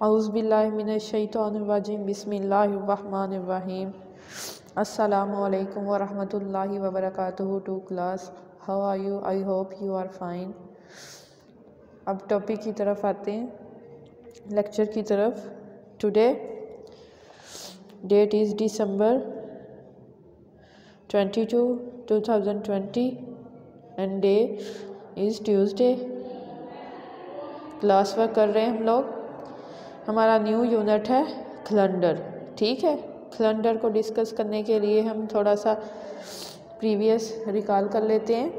औज़ुबिल्लाहिमिनश्शैतानिर्रजीम बिस्मिल्लाहिर्रहमानिर्रहीम। अस्सलामु अलैकुम वरहमतुल्लाहि वबरकातुहू to class. How are you? I hope you are fine. अब टॉपिक की तरफ आते हैं, लेक्चर की तरफ। Today date is December 22, 2020 and day is Tuesday. Class work कर रहे हैं हम लोग। हमारा न्यू यूनिट है कैलेंडर। ठीक है, कैलेंडर को डिस्कस करने के लिए हम थोड़ा सा प्रीवियस रिकॉल कर लेते हैं।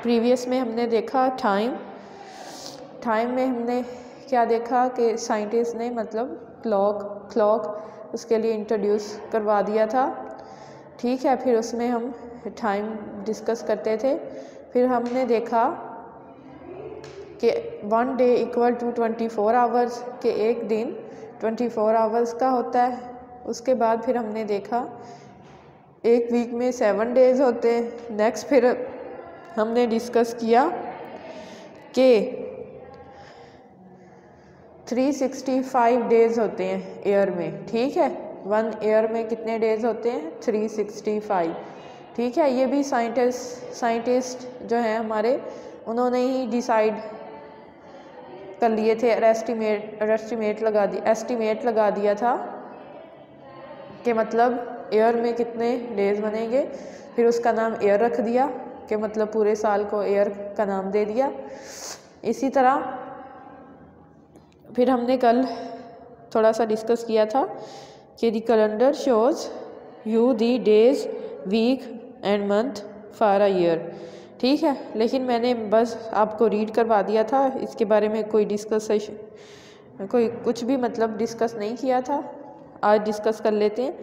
प्रीवियस में हमने देखा टाइम में हमने क्या देखा कि साइंटिस्ट ने मतलब क्लॉक उसके लिए इंट्रोड्यूस करवा दिया था। ठीक है, फिर उसमें हम टाइम डिस्कस करते थे। फिर हमने देखा कि 1 डे इक्वल टू 24 आवर्स, के एक दिन 24 आवर्स का होता है। उसके बाद फिर हमने देखा एक वीक में 7 डेज होते हैं। नेक्स्ट फिर हमने डिस्कस किया कि 365 डेज होते हैं ईयर में। ठीक है, 1 ईयर में कितने डेज होते हैं? 365। ठीक है, ये भी साइंटिस्ट जो हैं हमारे, उन्होंने ही डिसाइड कर लिए थे। एस्टिमेट लगा दिया था कि मतलब ईयर में कितने डेज बनेंगे। फिर उसका नाम ईयर रख दिया कि मतलब पूरे साल को ईयर का नाम दे दिया। इसी तरह फिर हमने कल थोड़ा सा डिस्कस किया था कि the calendar shows you the days, week and month for a year. ठीक है, लेकिन मैंने बस आपको रीड करवा दिया था, इसके बारे में कोई कुछ भी मतलब डिस्कस नहीं किया था। आज डिस्कस कर लेते हैं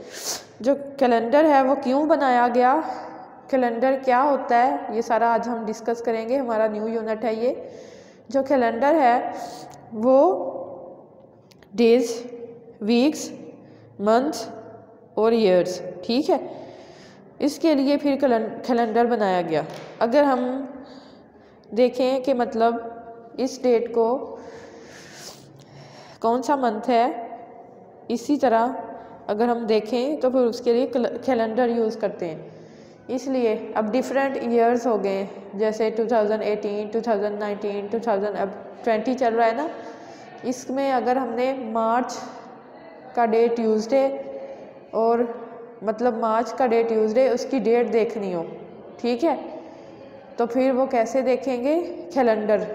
जो कैलेंडर है वो क्यों बनाया गया, कैलेंडर क्या होता है, ये सारा आज हम डिस्कस करेंगे। हमारा न्यू यूनिट है ये। जो कैलेंडर है वो डेज, वीक्स, मंथ्स और ईयर्स। ठीक है, इसके लिए फिर कैलेंडर बनाया गया। अगर हम देखें कि मतलब इस डेट को कौन सा मंथ है, इसी तरह अगर हम देखें तो फिर उसके लिए कैलेंडर यूज़ करते हैं। इसलिए अब डिफरेंट ईयर्स हो गए, जैसे 2018, 2019, 2020 चल रहा है ना। इसमें अगर हमने मार्च का डे ट्यूसडे और मतलब मार्च का डे ट्यूसडे उसकी डेट देखनी हो, ठीक है, तो फिर वो कैसे देखेंगे? कैलेंडर।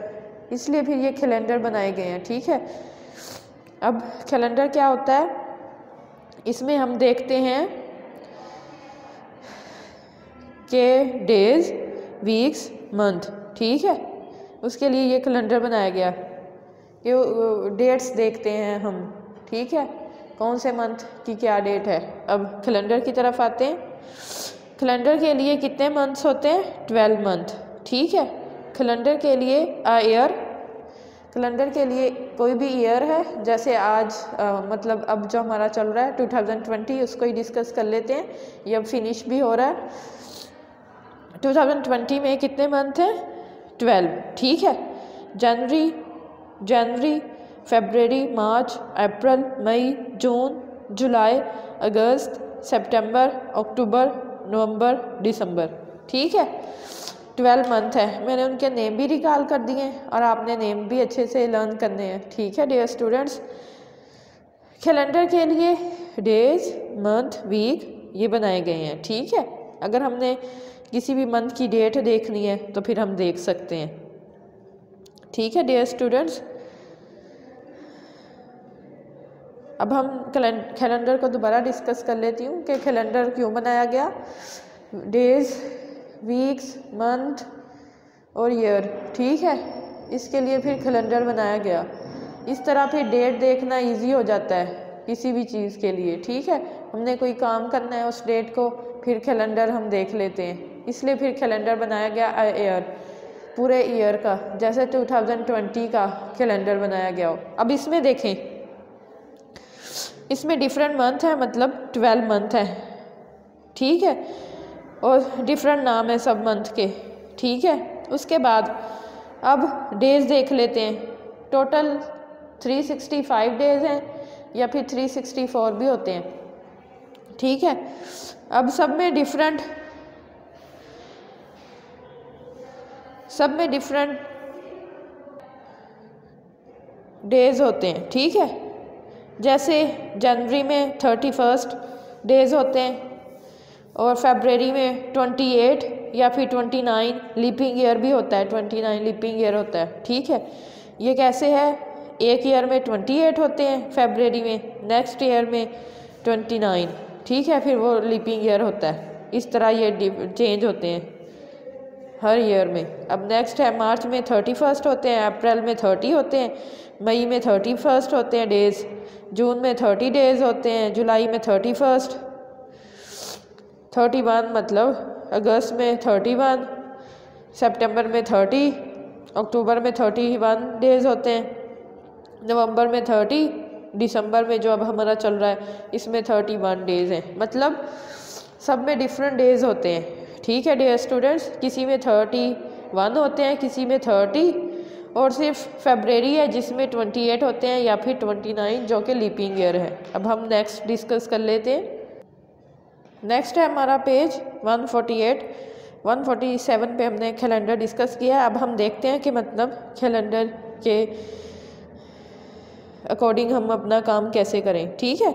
इसलिए फिर ये कैलेंडर बनाए गए हैं। ठीक है, अब कैलेंडर क्या होता है, इसमें हम देखते हैं कि डेज, वीक्स, मंथ। ठीक है, उसके लिए ये कैलेंडर बनाया गया कि डेट्स देखते हैं हम। ठीक है, कौन से मंथ की क्या डेट है। अब कैलेंडर की तरफ आते हैं। कैलेंडर के लिए कितने मंथ्स होते हैं? 12 मंथ। ठीक है, कैलेंडर के लिए ईयर, कैलेंडर के लिए कोई भी ईयर है, जैसे आज मतलब अब जो हमारा चल रहा है 2020, उसको ही डिस्कस कर लेते हैं। ये अब फिनिश भी हो रहा है। 2020 में कितने मंथ हैं? 12। ठीक है, जनवरी, फरवरी, मार्च, अप्रैल, मई, जून, जुलाई, अगस्त, सितंबर, अक्टूबर, नवंबर, दिसंबर। ठीक है, 12 मंथ है। मैंने उनके नेम भी रिकॉल कर दिए हैं और आपने नेम भी अच्छे से लर्न करने हैं। ठीक है डियर स्टूडेंट्स, कैलेंडर के लिए डेज, मंथ, वीक ये बनाए गए हैं। ठीक है, अगर हमने किसी भी मंथ की डेट देखनी है तो फिर हम देख सकते हैं। ठीक है डियर स्टूडेंट्स, अब हम कैलेंडर को दोबारा डिस्कस कर लेती हूँ कि कैलेंडर क्यों बनाया गया। डेज, वीक्स, मंथ और ईयर। ठीक है, इसके लिए फिर कैलेंडर बनाया गया। इस तरह फिर डेट देखना इजी हो जाता है किसी भी चीज़ के लिए। ठीक है, हमने कोई काम करना है उस डेट को, फिर कैलेंडर हम देख लेते हैं। इसलिए फिर कैलेंडर बनाया गया ईयर, पूरे ईयर का, जैसे 2020 का कैलेंडर बनाया गया हो। अब इसमें देखें, इसमें डिफरेंट मंथ है, मतलब 12 मंथ है। ठीक है, और डिफरेंट नाम है सब मंथ के। ठीक है, उसके बाद अब डेज देख लेते हैं। टोटल 365 डेज हैं या फिर 364 भी होते हैं। ठीक है, अब सब में डिफरेंट डेज होते हैं। ठीक है, जैसे जनवरी में 31 डेज होते हैं और फरवरी में 28 या फिर 29 लीपिंग ईयर भी होता है, 29 लीपिंग ईयर होता है। ठीक है, ये कैसे है, एक ईयर में 28 होते हैं फरवरी में, नेक्स्ट ईयर में 29। ठीक है, फिर वो लीपिंग ईयर होता है। इस तरह ये चेंज होते हैं हर ईयर में। अब नेक्स्ट है मार्च में 31 होते हैं, अप्रैल में 30 होते हैं, मई में 31 होते हैं डेज, जून में 30 डेज होते हैं, जुलाई में 31, 31 मतलब अगस्त में 31, सितंबर में 30, अक्टूबर में 31 डेज होते हैं, नवंबर में 30, दिसंबर में जो अब हमारा चल रहा है इसमें 31 डेज हैं। मतलब सब में डिफरेंट डेज होते हैं। ठीक है डियर स्टूडेंट्स, किसी में 31 होते हैं, किसी में 30, और सिर्फ फरवरी है जिसमें 28 होते हैं या फिर 29 जो कि लीपिंग ईयर है। अब हम नेक्स्ट डिस्कस कर लेते हैं। नेक्स्ट है हमारा पेज 148, 147 पे हमने कैलेंडर डिस्कस किया। अब हम देखते हैं कि मतलब कैलेंडर के अकॉर्डिंग हम अपना काम कैसे करें। ठीक है,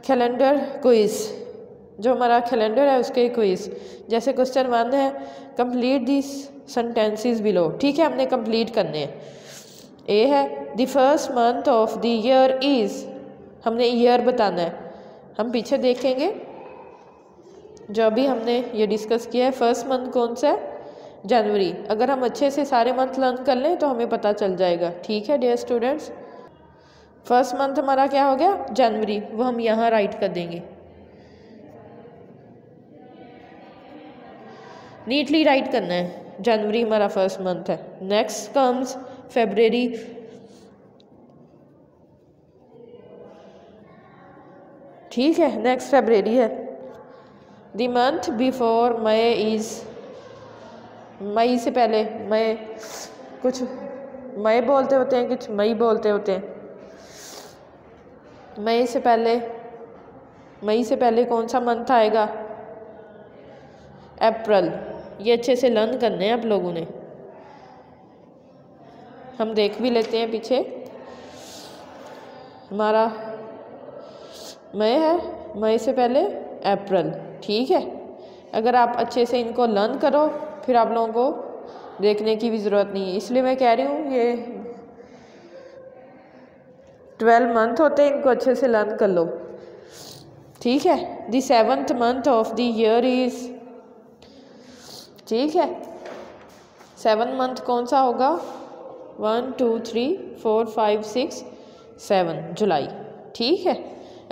कैलेंडर क्विज, जो हमारा कैलेंडर है उसके क्विज। जैसे क्वेश्चन 1 है, कंप्लीट दिस सेंटेंसेस बिलो। ठीक है, हमने कंप्लीट करने हैं। ए है, the first month of the year is, हमने ईयर बताना है। हम पीछे देखेंगे जो अभी हमने ये डिस्कस किया है, फर्स्ट मंथ कौन सा है, जनवरी। अगर हम अच्छे से सारे मंथ लर्न कर लें तो हमें पता चल जाएगा। ठीक है डियर स्टूडेंट्स, फर्स्ट मंथ हमारा क्या हो गया, जनवरी, वो हम यहाँ राइट कर देंगे, नीटली राइट करना है। जनवरी हमारा फर्स्ट मंथ है। नेक्स्ट कम्स फरवरी, ठीक है, नेक्स्ट फरवरी है। The month before May is, मई से पहले, मई कुछ मई बोलते होते हैं, कुछ मई बोलते होते हैं। मई से पहले कौन सा मंथ आएगा, अप्रैल। ये अच्छे से लर्न करने हैं आप लोगों ने। हम देख भी लेते हैं पीछे, हमारा मई है, मई से पहले अप्रैल। ठीक है, अगर आप अच्छे से इनको लर्न करो फिर आप लोगों को देखने की भी ज़रूरत नहीं है। इसलिए मैं कह रही हूँ ये 12 मंथ होते हैं, इनको अच्छे से लर्न कर लो। ठीक है, the 7th month of the year is, ठीक है, 7 मंथ कौन सा होगा, 1 2 3 4 5 6 7, जुलाई। ठीक है,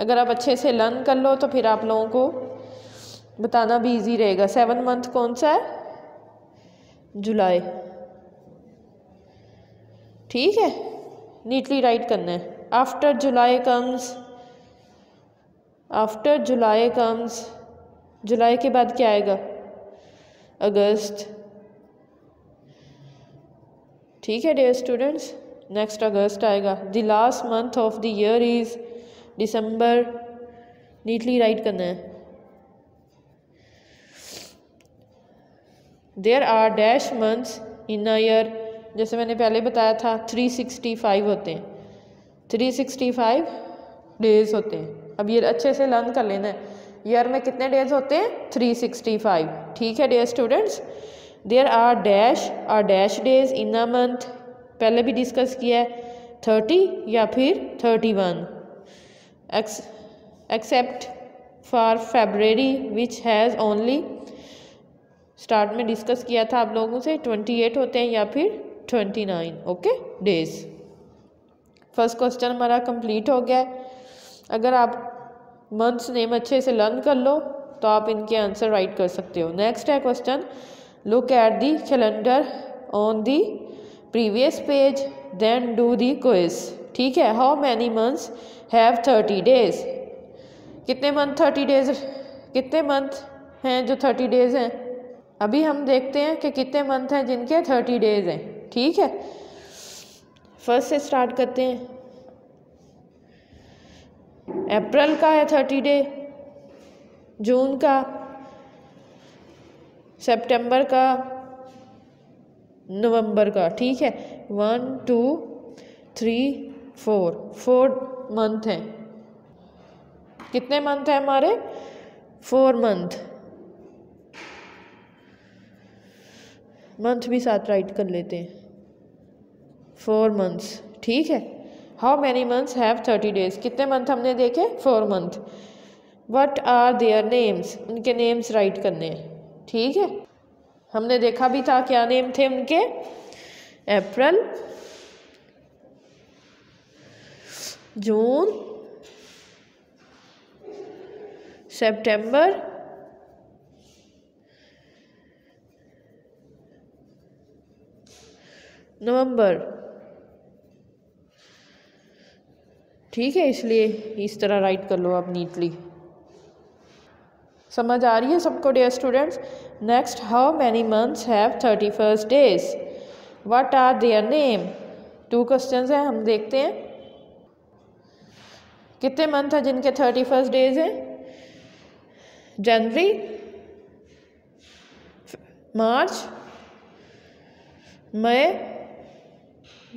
अगर आप अच्छे से लर्न कर लो तो फिर आप लोगों को बताना भी इजी रहेगा। 7 मंथ कौन सा है, जुलाई। ठीक है, नीटली राइट करना है। आफ्टर जुलाई कम्स, जुलाई के बाद क्या आएगा, अगस्त। ठीक है डियर स्टूडेंट्स, नेक्स्ट अगस्त आएगा। The last month of the year is दिसंबर, नीटली राइट करना है। There are dash months in a year, जैसे मैंने पहले बताया था 365 होते हैं, 365 डेज होते हैं। अब ये अच्छे से लर्न कर लेना है, ईयर में कितने डेज होते हैं, 365। ठीक है dear students, there are dash days in a month, पहले भी डिस्कस किया है, 30 या फिर 31, एक्सेप्ट फॉर फरवरी विच हैज़ ओनली, स्टार्ट में डिस्कस किया था आप लोगों से, 28 होते हैं या फिर 29, ओके डेज। फर्स्ट क्वेश्चन हमारा कंप्लीट हो गया है। अगर आप मंथ्स नेम अच्छे से लर्न कर लो तो आप इनके आंसर राइट कर सकते हो। नेक्स्ट है question, look at the calendar on the previous page then do the quiz. ठीक है, how many months have 30 days, कितने मंथ 30 डेज, कितने मंथ हैं जो 30 डेज हैं। अभी हम देखते हैं कि कितने मंथ हैं जिनके 30 डेज हैं। ठीक है, फर्स्ट से स्टार्ट करते हैं। अप्रैल का है 30 डे, जून का, सितंबर का, नवंबर का। ठीक है, 1 2 3 4 मंथ हैं। कितने मंथ हैं हमारे? 4 मंथ। मंथ भी साथ राइट कर लेते हैं, 4 मंथ्स। ठीक है, how many months have 30 days? कितने मंथ हमने देखे? 4 month. What are their names? उनके नेम्स राइट करने हैं। ठीक है, हमने देखा भी था क्या नेम थे उनके। अप्रैल, जून, सितंबर, नवंबर। ठीक है, इसलिए इस तरह राइट कर लो आप नीटली। समझ आ रही है सबको dear students? Next, how many months have 31 days? What are their name? 2 questions हैं, हम देखते हैं कितने मंथ है जिनके 31 डेज हैं। जनवरी, मार्च, मई,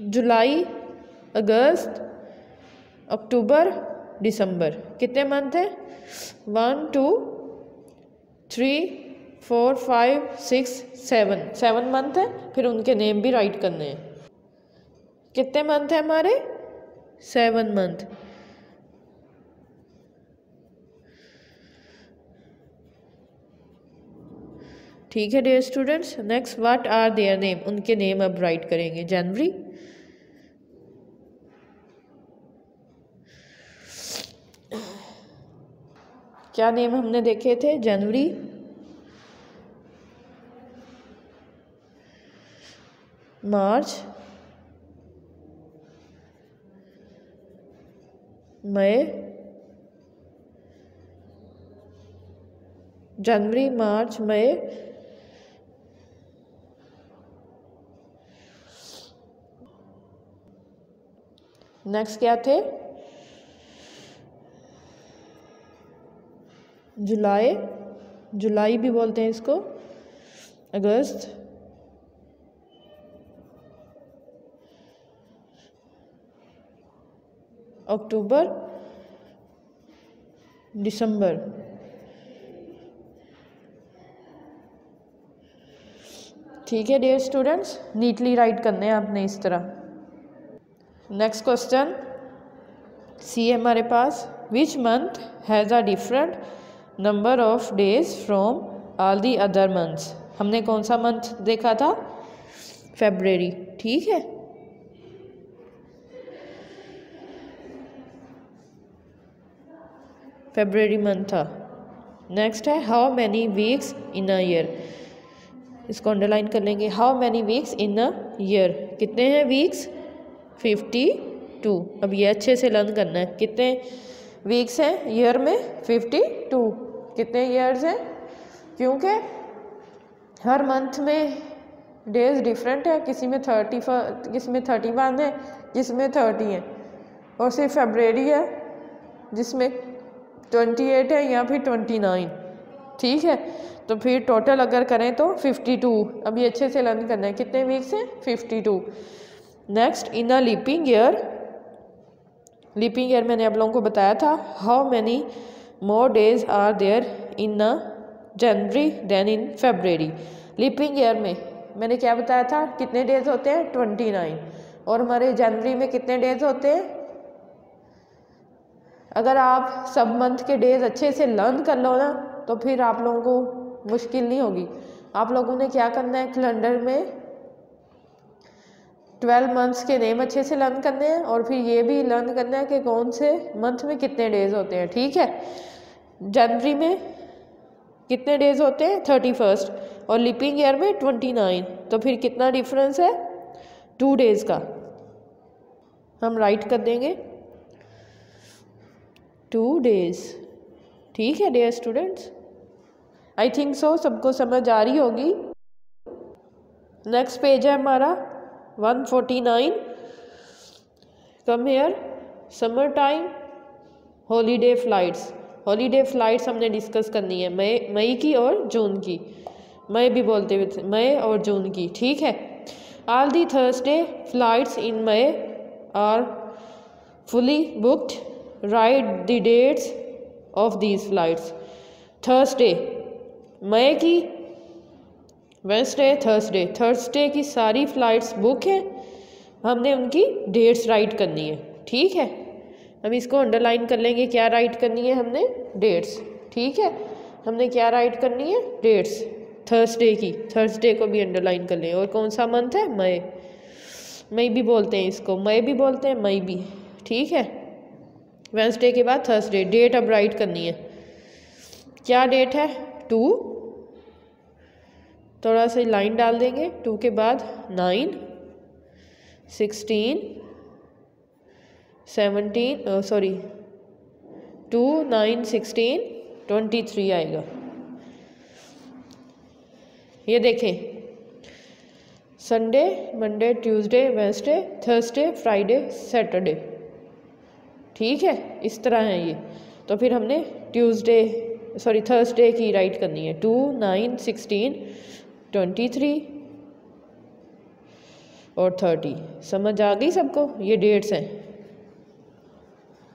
जुलाई, अगस्त, अक्टूबर, दिसंबर। कितने मंथ हैं? 1 2 3 4 5 6 7 मंथ है। फिर उनके नेम भी राइट करने हैं। कितने मंथ है हमारे? 7 मंथ। ठीक है dear students. Next, what are their name? उनके नेम अब राइट करेंगे। जनवरी, क्या नेम हमने देखे थे? जनवरी, मार्च, मई, जनवरी, मार्च, मई, नेक्स्ट क्या थे? जुलाई, जुलाई भी बोलते हैं इसको, अगस्त, अक्टूबर, दिसंबर। ठीक है डियर स्टूडेंट्स, नीटली राइट करने हैं आपने इस तरह। नेक्स्ट क्वेश्चन सी है हमारे पास, which month has a different number of days from all the other months? हमने कौन सा मंथ देखा था? फरवरी। ठीक है, फरवरी मंथ था। नेक्स्ट है, how many weeks in a year? इसको अंडरलाइन कर लेंगे। How many weeks in a year? कितने हैं वीक्स? 52। अब ये अच्छे से लर्न करना है। कितने वीक्स हैं ईयर में? 52। कितने ईयर्स हैं? क्योंकि हर मंथ में डेज डिफरेंट है। किसी में 31 है, जिसमें 30 है, और सिर्फ फरवरी है जिसमें 28 है या फिर 29। ठीक है, तो फिर टोटल अगर करें तो 52। अब ये अच्छे से लर्न करना है। कितने वीक्स हैं? 52। Next, in a leaping year, leaping year मैंने आप लोगों को बताया था। How many more days are there in a जनवरी देन इन फरवरी? लीपिंग ईयर में मैंने क्या बताया था? कितने डेज होते हैं? 29। और हमारे जनवरी में कितने डेज होते हैं? अगर आप सब मंथ के डेज अच्छे से लर्न कर लो ना, तो फिर आप लोगों को मुश्किल नहीं होगी। आप लोगों ने क्या करना है, कैलेंडर में 12 मंथ्स के नेम अच्छे से लर्न करने हैं, और फिर ये भी लर्न करना है कि कौन से मंथ में कितने डेज होते हैं। ठीक है, जनवरी में कितने डेज होते हैं? 31, और लीपिंग ईयर में 29। तो फिर कितना डिफरेंस है? 2 डेज का। हम राइट कर देंगे 2 डेज। ठीक है dear students, I think so सबको समझ आ रही होगी। नेक्स्ट पेज है हमारा 149। Come here, summer time, holiday flights. Holiday flights हमने डिस्कस करनी है, मई की और जून की, मई भी बोलते हुए मई और जून की, ठीक है। All the Thursday flights in May are fully booked, write the dates of these flights. Thursday मई की, वेंसडे, थर्सडे, थर्सडे की सारी फ़्लाइट्स बुक हैं, हमने उनकी डेट्स राइट करनी है, ठीक है। हम इसको अंडरलाइन कर लेंगे, क्या राइट करनी है हमने, डेट्स, ठीक है। हमने क्या राइट करनी है, डेट्स थर्सडे की, थर्सडे को भी अंडरलाइन कर लें। और कौन सा मंथ है, मई, मई भी बोलते हैं इसको, मई भी बोलते हैं, मई भी, ठीक है। वेंसडे के बाद थर्सडे, डेट अब राइट करनी है, क्या डेट है, 2, थोड़ा सा लाइन डाल देंगे, 2 के बाद 9, 16, 17, सॉरी 2, 9, 16, 23 आएगा। ये देखें, Sunday, Monday, Tuesday, Wednesday, Thursday, Friday, Saturday, ठीक है, इस तरह है ये। तो फिर हमने थर्सडे की राइट करनी है, 2, 9, 16, 23 और 30। समझ आ गई सबको, ये डेट्स हैं।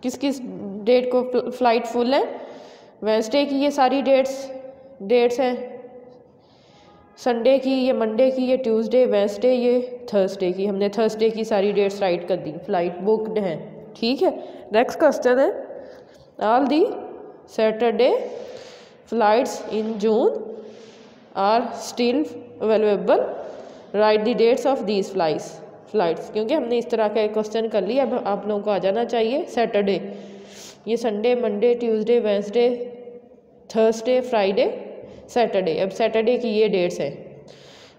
किस किस डेट को फ्लाइट फुल है, वेंसडे की ये सारी डेट्स हैं, संडे की, ये मंडे की, ये ट्यूसडे, वेंसडे, ये थर्सडे की। हमने थर्सडे की सारी डेट्स राइट कर दी, फ्लाइट बुकड हैं, ठीक है। नेक्स्ट क्वेश्चन है, all the Saturday flights in June are still available, right the dates of these flights. क्योंकि हमने इस तरह का एक क्वेश्चन कर लिया, अब आप लोगों को आ जाना चाहिए सैटरडे, ये Sunday, Monday, Tuesday, Wednesday, Thursday, Friday, Saturday. अब सैटरडे की ये डेट्स हैं,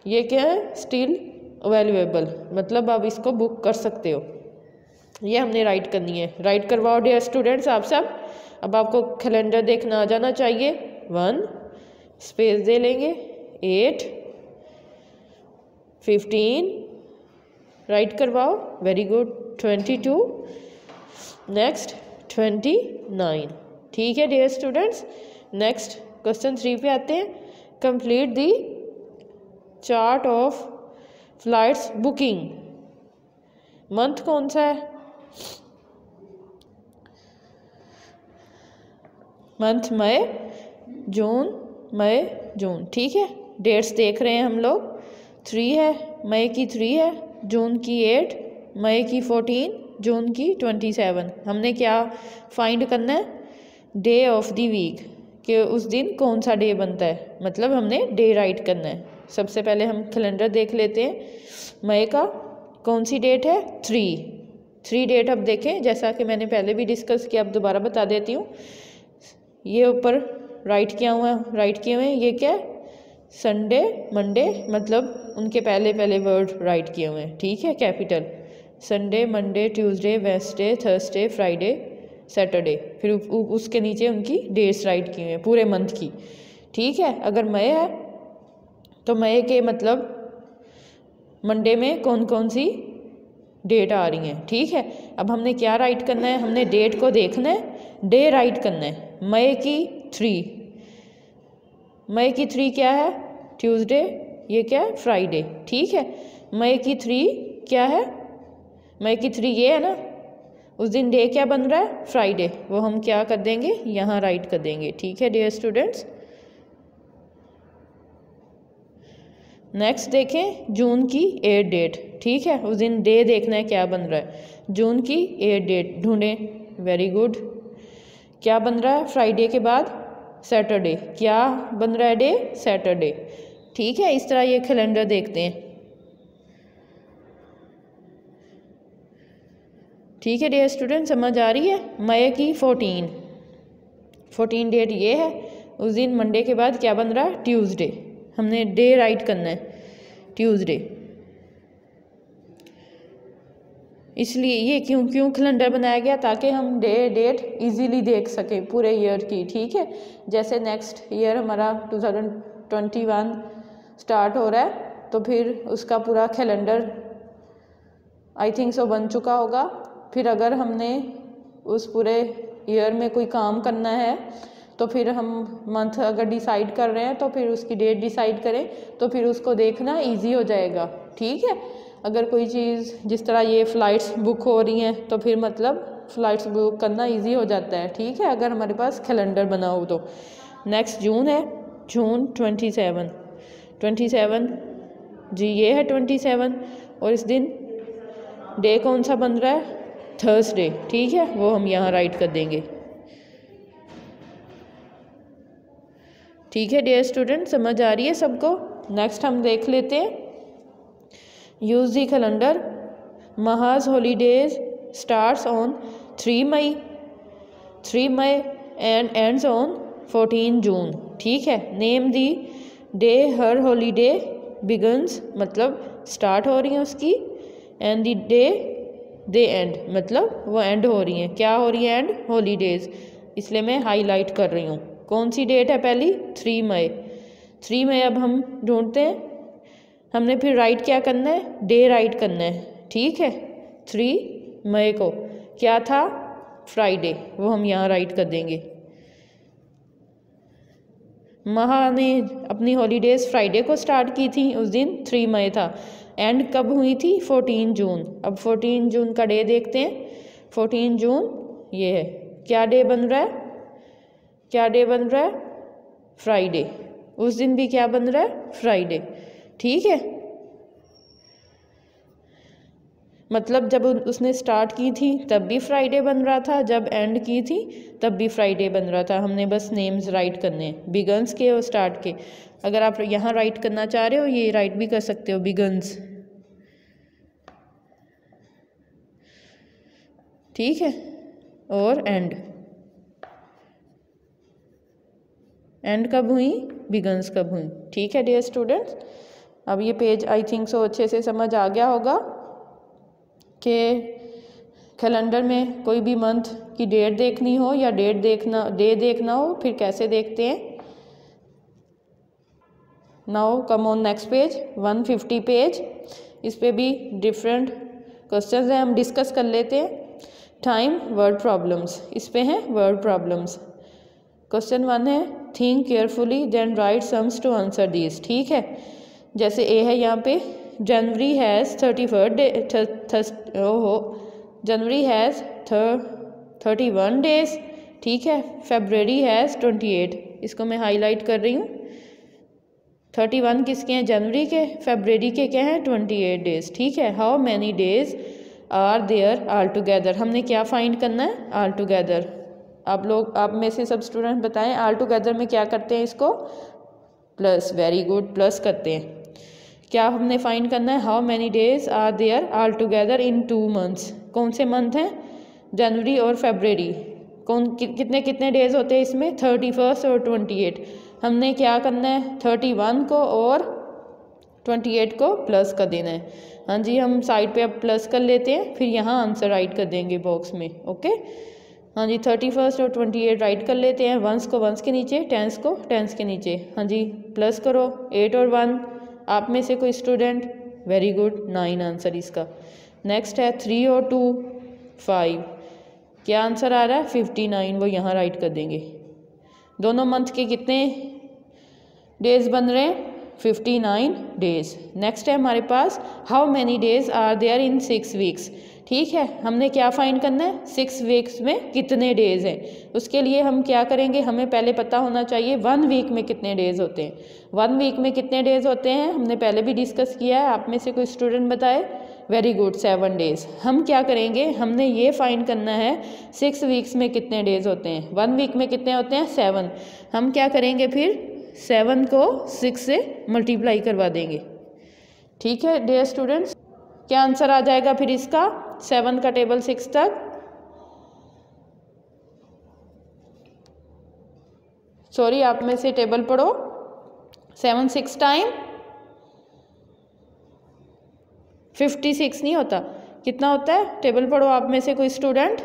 ये क्या है, स्टिल अवेलेबल, मतलब आप इसको बुक कर सकते हो, ये हमने राइट करनी है। राइट करवाओ डियर स्टूडेंट्स आप सब। अब आपको कैलेंडर देखना आ जाना चाहिए, 1 स्पेस दे लेंगे, 8, 15 राइट करवाओ, वेरी गुड, 22, नेक्स्ट 29, ठीक है डियर स्टूडेंट्स। नेक्स्ट क्वेश्चन 3 पे आते हैं, complete the chart of flights booking. Month कौन सा है, मंथ मई, जून, ठीक है। डेट्स देख रहे हैं हम लोग, 3 है, मई की 3 है, जून की 8, मई की 14, जून की 27। हमने क्या फाइंड करना है, डे ऑफ द वीक, कि उस दिन कौन सा डे बनता है, मतलब हमने डे राइट करना है। सबसे पहले हम कैलेंडर देख लेते हैं, मई का कौन सी डेट है, 3 डेट अब देखें, जैसा कि मैंने पहले भी डिस्कस किया, अब दोबारा बता देती हूँ। ये ऊपर राइट किए हुए हैं, ये क्या है, संडे, मंडे, मतलब उनके पहले वर्ड राइट किए हुए हैं, ठीक है, capital, Sunday, Monday, Tuesday, Wednesday, Thursday, Friday, Saturday, फिर उसके नीचे उनकी डेट्स राइट की हुई हैं पूरे मंथ की, ठीक है। अगर मई है तो मई के मतलब मंडे में कौन कौन सी डेट आ रही हैं, ठीक है। अब हमने क्या राइट करना है, हमने डेट को देखना है, डे राइट करना है। मई की 3 क्या है, ट्यूसडे, ये क्या है, फ्राइडे, ठीक है। मई की 3 क्या है, मई की 3 ये है ना, उस दिन डे क्या बन रहा है, फ्राइडे, वो हम क्या कर देंगे, यहाँ राइट कर देंगे, ठीक है डियर स्टूडेंट्स। नेक्स्ट देखें, जून की 8 डेट, ठीक है, उस दिन डे देखना है क्या बन रहा है, जून की 8 डेट ढूंढें, वेरी गुड। क्या बन रहा है, फ्राइडे के बाद सैटरडे, क्या बन रहा है डे, सैटरडे, ठीक है। इस तरह ये कैलेंडर देखते हैं, ठीक है डियर स्टूडेंट, समझ आ रही है। मई की 14 डेट ये है, उस दिन मंडे के बाद क्या बन रहा है, ट्यूसडे, हमने डे राइट करना है, ट्यूसडे। इसलिए ये क्यों कैलेंडर बनाया गया, ताकि हम डेट इजीली देख सकें पूरे ईयर की, ठीक है। जैसे नेक्स्ट ईयर हमारा 2021 स्टार्ट हो रहा है, तो फिर उसका पूरा कैलेंडर आई थिंक सो बन चुका होगा, फिर अगर हमने उस पूरे ईयर में कोई काम करना है तो फिर हम मंथ अगर डिसाइड कर रहे हैं तो फिर उसकी डेट डिसाइड करें, तो फिर उसको देखना इजी हो जाएगा। ठीक है, अगर कोई चीज़ जिस तरह ये फ़्लाइट्स बुक हो रही हैं तो फिर मतलब फ़्लाइट्स बुक करना इजी हो जाता है। ठीक है, अगर हमारे पास कैलेंडर बना हो तो। नेक्स्ट जून है, जून 27 जी, ये है 27 और इस दिन डे कौन सा बन रहा है, थर्सडे। ठीक है, वो हम यहाँ राइट कर देंगे। ठीक है डियर स्टूडेंट, समझ आ रही है सबको। नेक्स्ट हम देख लेते हैं, यूज़ दी कैलेंडर। महाज holidays starts on 3 May and ends on 14 June. ठीक है, name the day her holiday begins, मतलब स्टार्ट हो रही है उसकी, and the day they end, मतलब वो एंड हो रही हैं। क्या हो रही है, एंड हॉलीडेज, इसलिए मैं हाईलाइट कर रही हूँ। कौन सी डेट है पहली, 3 मई। 3 मई अब हम ढूंढते हैं, हमने फिर राइट क्या करना है, डे राइट करना है। ठीक है, 3 मई को क्या था, फ्राइडे, वो हम यहाँ राइट कर देंगे। महा ने अपनी हॉलीडेज़ फ्राइडे को स्टार्ट की थी, उस दिन 3 मई था। एंड कब हुई थी, 14 जून। अब 14 जून का डे देखते हैं। 14 जून ये है, क्या डे बन रहा है, फ्राइडे। उस दिन भी क्या बन रहा है, फ्राइडे। ठीक है, मतलब जब उसने स्टार्ट की थी तब भी फ्राइडे बन रहा था, जब एंड की थी तब भी फ्राइडे बन रहा था। हमने बस नेम्स राइट करने हैं, बिगन्स के और स्टार्ट के। अगर आप यहाँ राइट करना चाह रहे हो, ये राइट भी कर सकते हो, बिगन्स। ठीक है, और एंड कब हुई, बिगन्स कब हुई। ठीक है डियर स्टूडेंट्स, अब ये पेज आई थिंक सो अच्छे से समझ आ गया होगा कि कैलेंडर में कोई भी मंथ की डेट देखनी हो या डे देखना हो, फिर कैसे देखते हैं। Now come on next page, 150 page. इस पे भी डिफरेंट क्वेश्चंस हैं, हम डिस्कस कर लेते हैं। टाइम वर्ड प्रॉब्लम्स, इस पे हैं वर्ड प्रॉब्लम्स। क्वेश्चन 1 है, think carefully then write sums to answer this. ठीक है, जैसे ए है यहाँ पे, जनवरी हैज़ 31 डेज। ठीक है, फेब्रुअरी हैज़ 28, इसको मैं हाईलाइट कर रही हूँ। 31 किसके हैं, जनवरी के, फेब्रुअरी के क्या हैं, 28 डेज। ठीक है, how many days are there all together, हमने क्या फाइंड करना है, ऑल टुगेदर। आप में से सब स्टूडेंट बताएं, ऑल टुगेदर में क्या करते हैं, इसको प्लस, वेरी गुड, प्लस करते हैं। क्या हमने फाइंड करना है, how many days are there all together in 2 months. कौन से मंथ हैं, जनवरी और फरवरी। कितने डेज होते हैं इसमें, 31 और 28। हमने क्या करना है, 31 को और 28 को प्लस कर देना है। हाँ जी, हम साइड पे अब प्लस कर लेते हैं, फिर यहाँ आंसर राइट कर देंगे बॉक्स में। ओके, हाँ जी, 31 और 28 राइट कर लेते हैं। वंस को वंस के नीचे, टेंस को टेंस के नीचे। हाँ जी, प्लस करो, 8 और 1। आप में से कोई स्टूडेंट, वेरी गुड, 9 आंसर इसका। नेक्स्ट है 3 और 2, 5। क्या आंसर आ रहा है, 59, वो यहाँ राइट कर देंगे। दोनों मंथ के कितने डेज बन रहे हैं, 59 डेज। नेक्स्ट है हमारे पास, how many days are there in 6 weeks. ठीक है, हमने क्या फाइंड करना है, 6 वीक्स में कितने डेज हैं। उसके लिए हम क्या करेंगे, हमें पहले पता होना चाहिए 1 वीक में कितने डेज होते हैं। 1 वीक में कितने डेज होते हैं, हमने पहले भी डिस्कस किया है। आप में से कोई स्टूडेंट बताए, वेरी गुड, 7 डेज। हम क्या करेंगे, हमने ये फाइंड करना है 6 वीक्स में कितने डेज होते हैं। 1 वीक में कितने होते हैं, 7। हम क्या करेंगे, फिर 7 को 6 से मल्टीप्लाई करवा देंगे। ठीक है डियर स्टूडेंट्स, क्या आंसर आ जाएगा फिर इसका, 7 का टेबल 6 तक। सॉरी, आप में से टेबल पढ़ो। 7 6 टाइम 56 नहीं होता, कितना होता है, टेबल पढ़ो आप में से कोई स्टूडेंट,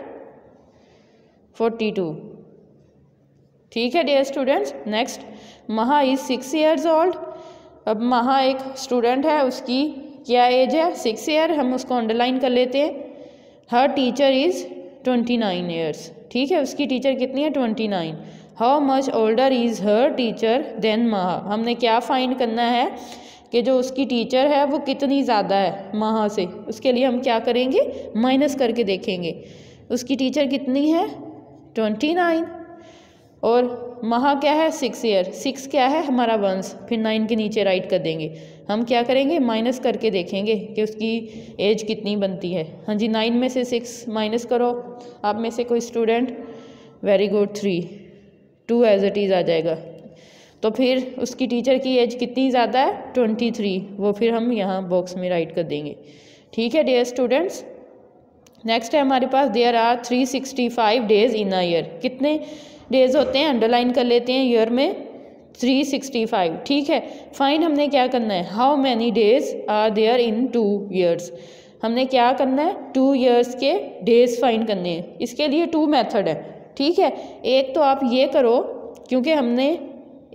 42। ठीक है डियर स्टूडेंट्स। नेक्स्ट, महा इज 6 ईयर्स ओल्ड। अब महा एक स्टूडेंट है, उसकी क्या एज है, 6 ईयर। हम उसको अंडरलाइन कर लेते हैं। हर टीचर इज़ 29 ईयर्स, ठीक है, उसकी टीचर कितनी है 29। How much older is her teacher than Maha, हमने क्या फाइंड करना है कि जो उसकी टीचर है वो कितनी ज़्यादा है महा से। उसके लिए हम क्या करेंगे, माइनस करके देखेंगे। उसकी टीचर कितनी है 29 और महा क्या है 6 ईयर, 6 क्या है हमारा वंस, फिर 9 के नीचे राइट कर देंगे। हम क्या करेंगे, माइनस करके देखेंगे कि उसकी एज कितनी बनती है। हाँ जी, 9 में से 6 माइनस करो। आप में से कोई student, very good, 3, 2 as it is आ जाएगा। तो फिर उसकी टीचर की एज कितनी ज़्यादा है 23, वो फिर हम यहाँ बॉक्स में राइट कर देंगे। ठीक है डियर स्टूडेंट्स। नेक्स्ट है हमारे पास there are 365 days in a year. कितने डेज होते हैं, अंडरलाइन कर लेते हैं, ईयर में 365, ठीक है। फाइंड हमने क्या करना है, how many days are there in 2 years. हमने क्या करना है, 2 ईयर्स के डेज फाइंड करने हैं। इसके लिए 2 मेथड है, ठीक है। एक तो आप ये करो, क्योंकि हमने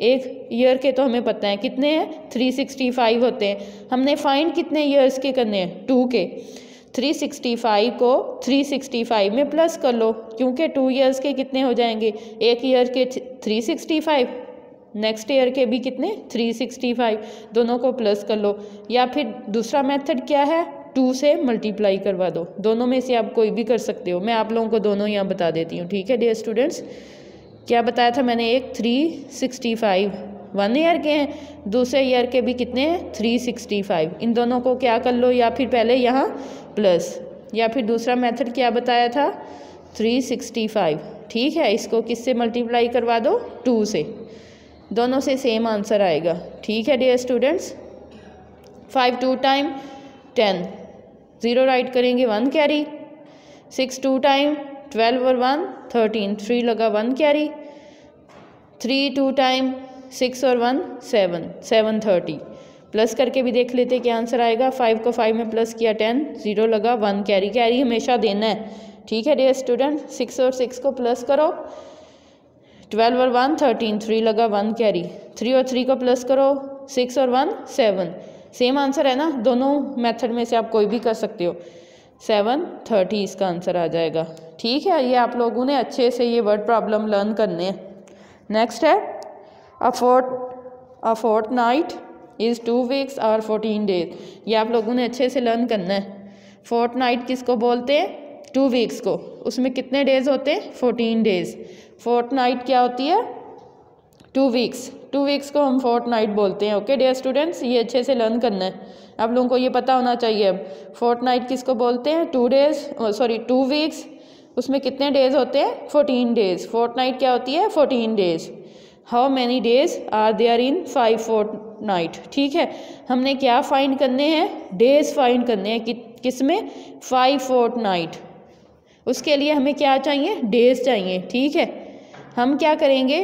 एक ईयर के तो हमें पता है कितने हैं 365 होते हैं, हमने फाइंड कितने ईयर्स के करने हैं 2 के। 365 को 365 में प्लस कर लो, क्योंकि 2 ईयर्स के कितने हो जाएंगे, एक ईयर के 365, नेक्स्ट ईयर के भी कितने 365, दोनों को प्लस कर लो। या फिर दूसरा मेथड क्या है, 2 से मल्टीप्लाई करवा दो। दोनों में से आप कोई भी कर सकते हो, मैं आप लोगों को दोनों यहाँ बता देती हूँ, ठीक है डियर स्टूडेंट्स। क्या बताया था मैंने, एक 365 1 ईयर के हैं, दूसरे ईयर के भी कितने हैं 365। इन दोनों को क्या कर लो, या फिर पहले यहाँ प्लस, या फिर दूसरा मेथड क्या बताया था 365, ठीक है। इसको किससे मल्टीप्लाई करवा दो 2 से, दोनों से सेम आंसर आएगा, ठीक है डियर स्टूडेंट्स। 5 2 टाइम 10, 0 राइट करेंगे 1 कैरी। 6 2 टाइम 12 और 1 13, 3 लगा 1 कैरी। 3 2 टाइम 6 और 1 7, 7 30, प्लस करके भी देख लेते क्या आंसर आएगा। 5 को 5 में प्लस किया 10, 0 लगा 1 कैरी, कैरी हमेशा देना है, ठीक है डियर स्टूडेंट। 6 और 6 को प्लस करो, 12 और 1 13, 3 लगा 1 कैरी। 3 और 3 को प्लस करो, 6 और 1 7, सेम आंसर है ना, दोनों मेथड में से आप कोई भी कर सकते हो। 7 30 इसका आंसर आ जाएगा, ठीक है। ये आप लोगों ने अच्छे से ये वर्ड प्रॉब्लम लर्न करने हैं। नेक्स्ट है अ फोर्टनाइट इज़ 2 वीक्स और 14 डेज। ये आप लोगों ने अच्छे से लर्न करना है। फोर्टनाइट किसको बोलते हैं, 2 वीक्स को, उसमें कितने डेज होते हैं 14 डेज। फोर्टनाइट क्या होती है 2 वीक्स, 2 वीक्स को हम फोर्टनाइट बोलते हैं, ओके डियर स्टूडेंट्स। ये अच्छे से लर्न करना है, आप लोगों को ये पता होना चाहिए। अब फोर्टनाइट किसको बोलते हैं, 2 वीक्स, उसमें कितने डेज होते हैं 14 डेज। फोर्टनाइट क्या होती है 14 days. How many days are there in 5 fortnight, ठीक है। हमने क्या फाइंड करने हैं, डेज फाइंड करने हैं, किस में 5 फोर्टनाइट। उसके लिए हमें क्या चाहिए, डेज चाहिए, ठीक है। हम क्या करेंगे,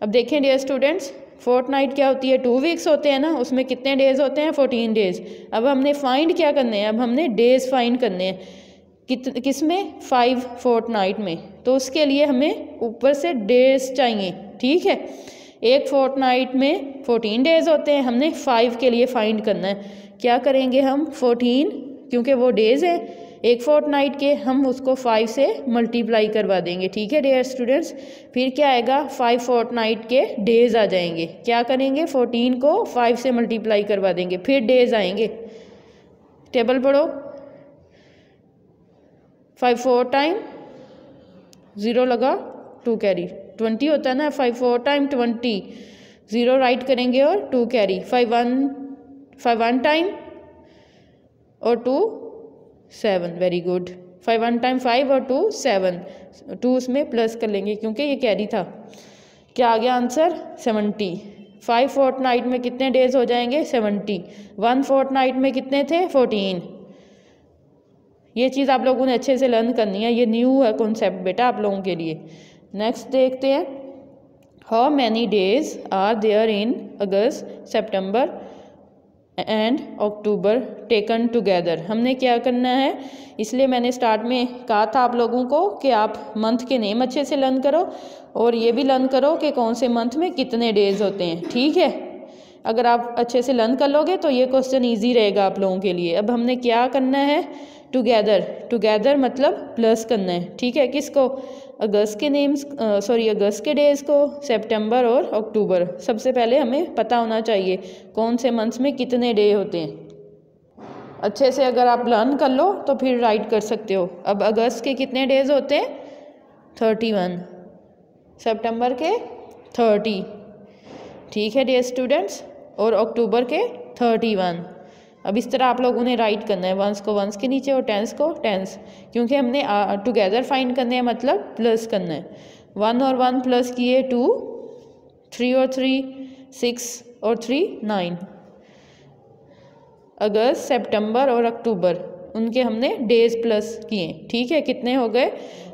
अब देखें डियर स्टूडेंट्स, फोर्टनाइट क्या होती है 2 वीक्स होते हैं ना, उसमें कितने डेज होते हैं 14 डेज। अब हमने फाइंड क्या करने हैं, अब हमने डेज फाइंड करने हैं, किस में 5 फोर्टनाइट में। तो उसके लिए हमें ऊपर से डेज चाहिए, ठीक है। एक फोर्टनाइट में 14 डेज होते हैं, हमने 5 के लिए फाइंड करना है। क्या करेंगे हम 14, क्योंकि वो डेज है एक फोर्टनाइट के, हम उसको 5 से मल्टीप्लाई करवा देंगे, ठीक है डियर स्टूडेंट्स। फिर क्या आएगा 5 फोर्टनाइट के डेज आ जाएंगे। क्या करेंगे 14 को 5 से मल्टीप्लाई करवा देंगे, फिर डेज आएंगे। टेबल पढ़ो, 5 4 टाइम 0 लगा 2 कैरी, 20 होता है ना, 5 4 टाइम 20, 0 राइट करेंगे और 2 कैरी। 5 1 टाइम और 2 7, वेरी गुड। 5 1 टाइम 5 और 2 7, 2 उसमें प्लस कर लेंगे क्योंकि ये कैरी था। क्या आ गया आंसर 70। 5 फोर्टनाइट में कितने डेज हो जाएंगे 70। 1 फोर्टनाइट में कितने थे 14। ये चीज़ आप लोगों ने अच्छे से लर्न करनी है, ये न्यू है कॉन्सेप्ट बेटा आप लोगों के लिए। नेक्स्ट देखते हैं, how many days are there in अगस्त सितंबर एंड अक्टूबर टेकन टुगेदर। हमने क्या करना है, इसलिए मैंने स्टार्ट में कहा था आप लोगों को कि आप मंथ के नेम अच्छे से लर्न करो और ये भी लर्न करो कि कौन से मंथ में कितने डेज होते हैं, ठीक है। अगर आप अच्छे से लर्न कर लोगे तो ये क्वेश्चन ईजी रहेगा आप लोगों के लिए। अब हमने क्या करना है, टुगेदर, टुगेदर मतलब प्लस करना है, ठीक है। किसको? अगस्त के नेम्स, अगस्त के डेज़ को, सितंबर और अक्टूबर। सबसे पहले हमें पता होना चाहिए कौन से मंथ्स में कितने डे होते हैं। अच्छे से अगर आप लर्न कर लो तो फिर राइट कर सकते हो। अब अगस्त के कितने डेज़ होते हैं? 31, सितंबर के 30, ठीक है डियर स्टूडेंट्स, और अक्टूबर के 31। अब इस तरह आप लोगों ने राइट करना है, वंस को वंस के नीचे और टेंस को टेंस, क्योंकि हमने टुगेदर फाइंड करने हैं, मतलब प्लस करना है। 1 और 1 प्लस किए 2, 3 और 3 6 और 3 9। अगस्त, सितंबर और अक्टूबर, उनके हमने डेज प्लस किए, ठीक है। कितने हो गए?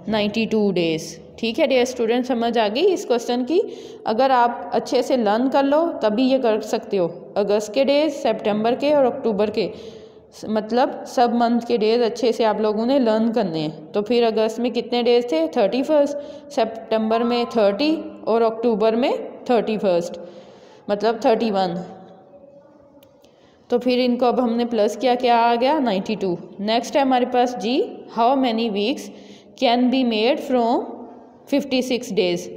92 डेज, ठीक है डियर स्टूडेंट। समझ आ गई इस क्वेश्चन की? अगर आप अच्छे से लर्न कर लो तभी ये कर सकते हो। अगस्त के डेज, सितंबर के और अक्टूबर के, मतलब सब मंथ के डेज अच्छे से आप लोगों ने लर्न करने हैं। तो फिर अगस्त में कितने डेज थे? 31, सितंबर में 30 और अक्टूबर में 31, मतलब 31। तो फिर इनको अब हमने प्लस किया, क्या आ गया? 92। नेक्स्ट है हमारे पास जी, how many weeks can be made from 56 days.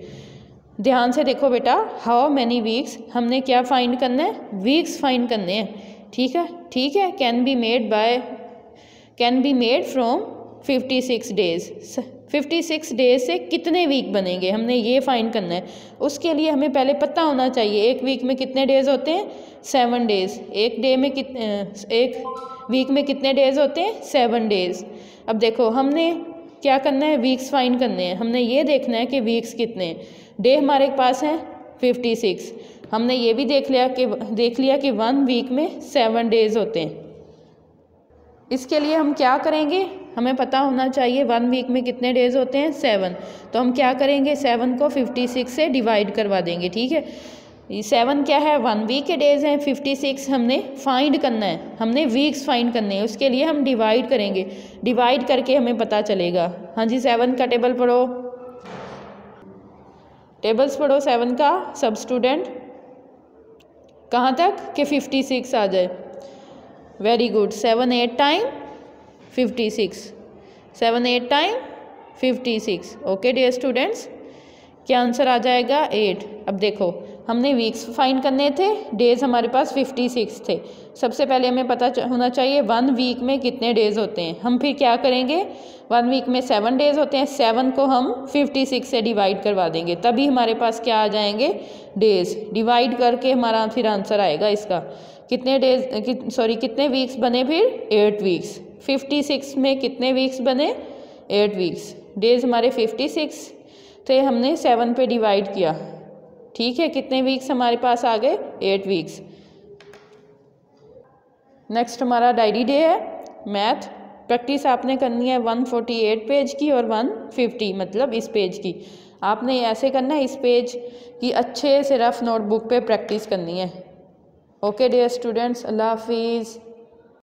ध्यान से देखो बेटा, हाउ मैनी वीक्स, हमने क्या फाइंड करना है? वीक्स फाइंड करने हैं, ठीक है, ठीक है। Can be made from 56 days, 56 days से कितने वीक बनेंगे, हमने ये फाइंड करना है। उसके लिए हमें पहले पता होना चाहिए एक वीक में कितने डेज होते हैं? 7 डेज। एक वीक में कितने डेज होते हैं? 7 डेज। अब देखो हमने क्या करना है? वीक्स फाइंड करने हैं। हमने ये देखना है कि वीक्स कितने हैं। डे हमारे पास हैं 56। हमने ये भी देख लिया कि 1 वीक में 7 डेज होते हैं। इसके लिए हम क्या करेंगे? हमें पता होना चाहिए 1 वीक में कितने डेज होते हैं? 7। तो हम क्या करेंगे? 7 को 56 से डिवाइड करवा देंगे, ठीक है। 7 क्या है? 1 वीक के डेज हैं। 56 हमने फाइंड करना है, हमने वीक्स फाइंड करने हैं। उसके लिए हम डिवाइड करेंगे, डिवाइड करके हमें पता चलेगा। हाँ जी, 7 का टेबल पढ़ो, टेबल्स पढ़ो 7 का सब स्टूडेंट। कहाँ तक? कि 56 आ जाए। Very good. 7 8 time 56, 7 8 time 56। Okay dear students, क्या आंसर आ जाएगा? 8। अब देखो हमने वीक्स फाइंड करने थे, डेज हमारे पास 56 थे। सबसे पहले हमें पता होना चाहिए 1 वीक में कितने डेज होते हैं। हम फिर क्या करेंगे? 1 वीक में 7 डेज होते हैं, 7 को हम 56 से डिवाइड करवा देंगे, तभी हमारे पास क्या आ जाएंगे? डेज। डिवाइड करके हमारा फिर आंसर आएगा इसका। कितने कितने वीक्स बने फिर? 8 वीक्स। 56 में कितने वीक्स बने? 8 वीक्स। डेज हमारे 56 थे, हमने 7 पे डिवाइड किया, ठीक है। कितने वीक्स हमारे पास आ गए? 8 वीक्स। नेक्स्ट हमारा डायरी डे है। मैथ प्रैक्टिस आपने करनी है 148 पेज की और 150, मतलब इस पेज की। आपने ऐसे करना है, इस पेज की अच्छे से रफ नोटबुक पे प्रैक्टिस करनी है। ओके डियर स्टूडेंट्स, अल्लाह हाफिज़।